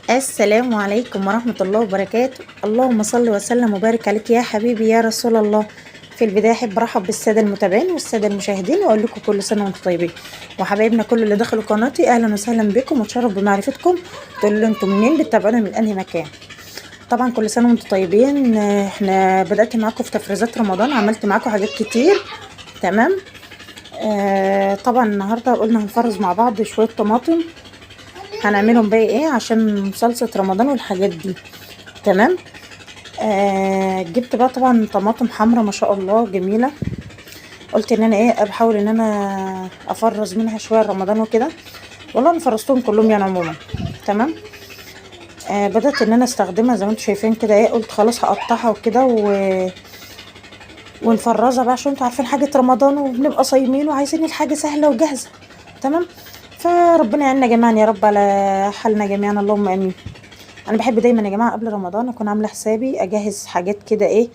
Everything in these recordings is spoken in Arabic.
السلام عليكم ورحمة الله وبركاته. اللهم صل وسلم وبارك عليك يا حبيبي يا رسول الله. في البداية أحب أرحب بالسادة المتابعين والسادة المشاهدين وأقول لكم كل سنة وأنتم طيبين، وحبايبنا كل اللي دخلوا قناتي أهلا وسهلا بكم واتشرف بمعرفتكم. تقولوا لي أنتم منين بتتابعونا من أنهي مكان. طبعا كل سنة وأنتم طيبين. احنا بدأت معاكم في تفريزات رمضان، عملت معاكم حاجات كتير. تمام. طبعا النهاردة قلنا هنفرز مع بعض شوية طماطم، هنعملهم بقى ايه عشان صلصة رمضان والحاجات دي. تمام. جبت بقى طبعا طماطم حمرا ما شاء الله جميلة. قلت ان انا ايه بحاول ان انا افرز منها شوية رمضان وكده. والله انا فرزتهم كلهم يعني عموما. تمام. بدأت ان انا استخدمها زي ما انتم شايفين كده ايه، قلت خلاص هقطعها وكده ونفرزها بقى عشان انتوا عارفين حاجة رمضان وبنبقى صايمين وعايزين الحاجة سهلة وجاهزة. تمام. فربنا يعيننا جميعا يا رب على حالنا جميعا، اللهم امين. انا بحب دايما يا جماعه قبل رمضان اكون عامله حسابي اجهز حاجات كده ايه،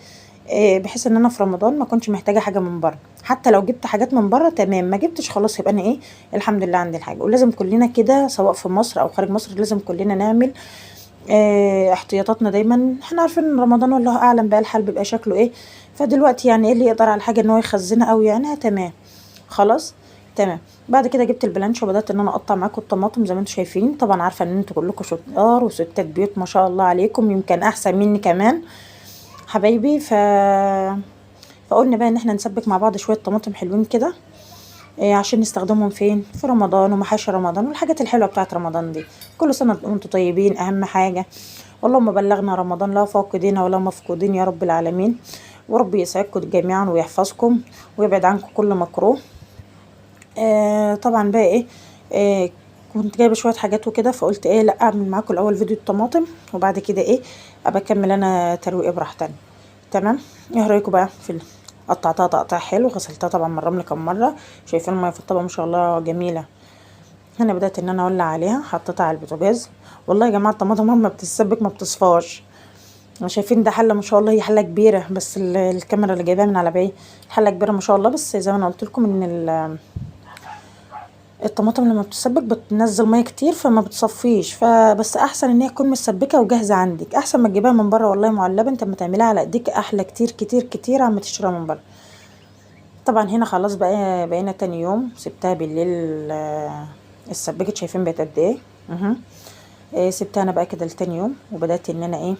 بحيث ان انا في رمضان ما كنتش محتاجه حاجه من بره. حتى لو جبت حاجات من بره تمام، ما جبتش خلاص يبقى انا ايه الحمد لله عندي الحاجه. ولازم كلنا كده سواء في مصر او خارج مصر لازم كلنا نعمل احتياطاتنا دايما. احنا عارفين ان رمضان والله اعلم بقى الحال بيبقى شكله ايه. فدلوقتي يعني ايه اللي يقدر على حاجه ان هو يخزنها او يعينها تمام. خلاص. تمام. بعد كده جبت البلانش وبدات ان انا اقطع معاكم الطماطم زي ما انتم شايفين. طبعا عارفه ان انتوا كلكم شطار وستات بيوت ما شاء الله عليكم، يمكن احسن مني كمان حبايبي. فقلنا بقى ان احنا نسبك مع بعض شويه طماطم حلوين كده، عشان نستخدمهم فين في رمضان ومحاشي رمضان والحاجات الحلوه بتاعت رمضان دي. كل سنه وانتم طيبين اهم حاجه. اللهم بلغنا رمضان لا فاقدين ولا مفقودين يا رب العالمين. ورب يسعدكم جميعا ويحفظكم ويبعد عنكم كل مكروه. طبعا بقى ايه، كنت جايبه شويه حاجات وكده، فقلت ايه لا اعمل معاكم الاول فيديو الطماطم وبعد كده ايه ابقى اكمل انا ترويقه براحتي. تمام. ايه رايكم بقى في قطعتها تقطيع حلو، غسلتها طبعا من الرمل كم مره. شايفين الميه في الطبق ما شاء الله جميله. هنا بدات ان انا اولع عليها، حطيتها على البوتاجاز. والله يا جماعه الطماطم ما بتتسبك ما بتصفاش. شايفين ده حله ما شاء الله، هي حله كبيره بس الكاميرا اللي جايباها من على بعيد حله كبيره ما شاء الله. بس زي ما انا قلت لكم ان الطماطم لما بتسبك بتنزل ميه كتير فما بتصفيش. فبس احسن ان هي تكون مسبكه وجاهزه عندك احسن ما تجيبها من بره. والله معلبه انت ما تعمليها على ايديك احلى كتير كتير كتير عم تشتريها من بره. طبعا هنا خلاص بقى بقينا تاني يوم سبتها بالليل. اتسبكت شايفين بقت قد ايه. سبتها انا بقى كده لتاني يوم وبدات ان انا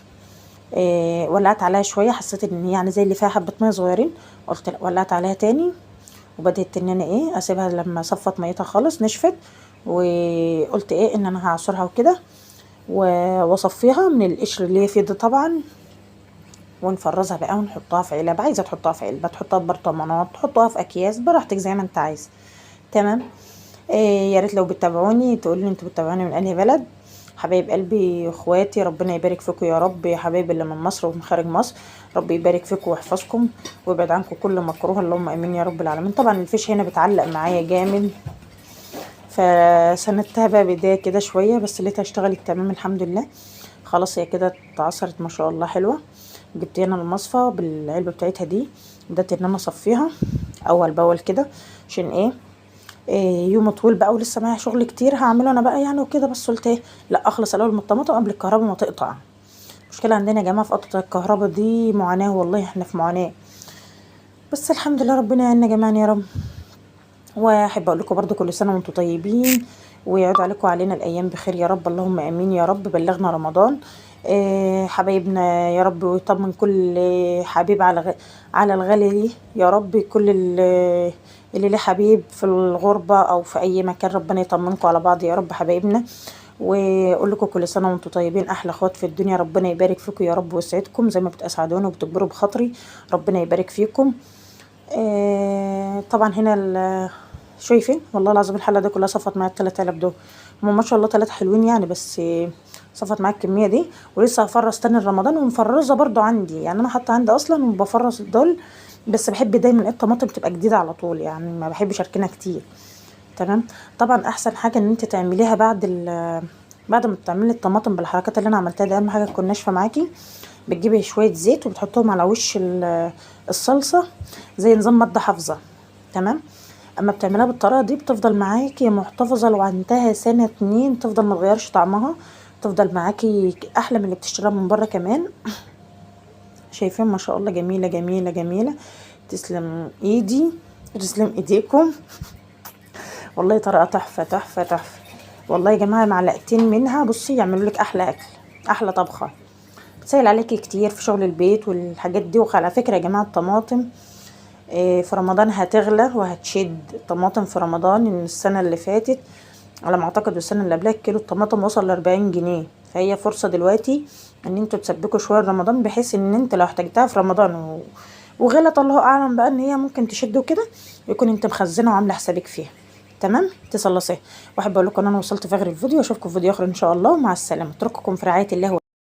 ولعت عليها شويه، حسيت ان هي يعني زي اللي فيها حبه ميه صغيرين. قلت لا ولعت عليها تاني وبدأت ان انا اسيبها لما صفت ميتها خالص نشفت. وقلت ان انا هعصرها وكده واصفيها من القشر اللي هي فيه ده طبعا. ونفرزها بقى ونحطها في علب، عايزه تحطها في علبه تحطها في برطمانات تحطها في اكياس براحتك زي ما انت عايز. تمام. يا ريت لو بتتابعوني تقولوا لي انتوا بتتابعوني من انهي بلد. حبايب قلبي اخواتي ربنا يبارك فيكم يا رب، يا حبايبي اللي من مصر ومن خارج مصر. رب يبارك فيكم ويحفظكم ويبعد عنكم كل مكروه، اللهم امين يا رب العالمين. طبعا الفيش هنا بتعلق معايا جامد، فسندتها بقى بايديا كده شويه بس لقيتها اشتغلت تمام الحمد لله. خلاص هي كده اتعصرت ما شاء الله حلوه. جبت هنا المصفى بالعلبه بتاعتها دي، بدات ان انا اصفيها اول باول كده عشان يوم طويل بقى ولسه معايا شغل كتير هعمله انا بقى يعني وكده. بس قلت لا اخلص الاول من الطماطم قبل الكهرباء ما تقطع. المشكله عندنا يا جماعه في قطع الكهرباء دي معاناه، والله احنا في معاناه. بس الحمد لله ربنا يعيننا جميعا يا رب. واحب اقول لكم برضو كل سنه وانتم طيبين ويعود عليكم علينا الايام بخير يا رب، اللهم امين يا رب. بلغنا رمضان. حبايبنا يا رب ويطمن كل حبيب على الغالي يا رب. كل اللي ليه حبيب في الغربة او في اي مكان ربنا يطمنكم على بعض يا رب حبايبنا. واقول لكم كل سنه وانتم طيبين احلى اخوات في الدنيا. ربنا يبارك فيكم يا رب ويسعدكم زي ما بتسعدوني وبتكبروا بخاطري. ربنا يبارك فيكم. طبعا هنا شايفين والله العظيم الحله دي كلها صفت معايا ال3000 دول. هم ما شاء الله 3 حلوين يعني، بس صفت معايا الكميه دي. ولسه هفرز تاني رمضان ومفرزه برضو عندي يعني، انا حاطه عندي اصلا وبفرز دول. بس بحب دايما الطماطم تبقى جديده على طول يعني ما بحبش اركنها كتير. تمام. طبعا احسن حاجه ان انت تعمليها بعد ما تعملي الطماطم بالحركات اللي انا عملتها دي، اهم حاجه تكون ناشفه معاكي. بتجيبي شويه زيت وبتحطهم على وش الصلصه زي نظام ماده حافظه. تمام. اما بتعملها بالطريقه دي بتفضل معاكي محتفظه لو عندها سنه اتنين، تفضل ما تغيرش طعمها تفضل معاكي احلى من اللي بتشتريها من بره كمان. شايفين ما شاء الله، جميله جميله جميله. تسلم ايدي وتسلم ايديكم. والله طريقه تحفه تحفه تحفه. والله يا جماعه معلقتين منها بصي يعملوا لك احلى اكل، احلى طبخه. بتسهل عليكي كتير في شغل البيت والحاجات دي. وعلى فكره يا جماعه الطماطم في رمضان هتغلى وهتشد. الطماطم في رمضان من السنه اللي فاتت على ما اعتقد والسنه اللي قبلها كيلو الطماطم وصل ل40 جنيه. فهي فرصه دلوقتي ان انتوا تسبكوا شويه رمضان، بحيث ان انت لو احتاجتها في رمضان وغلط الله اعلم بقى ان هي ممكن تشد وكده، يكون انت مخزنه وعامله حسابك فيها. تمام تصلصيه. واحب اقول لكم ان انا وصلت في اخر الفيديو. اشوفكم في فيديو اخر ان شاء الله. مع السلامه. اترككم في رعايه الله.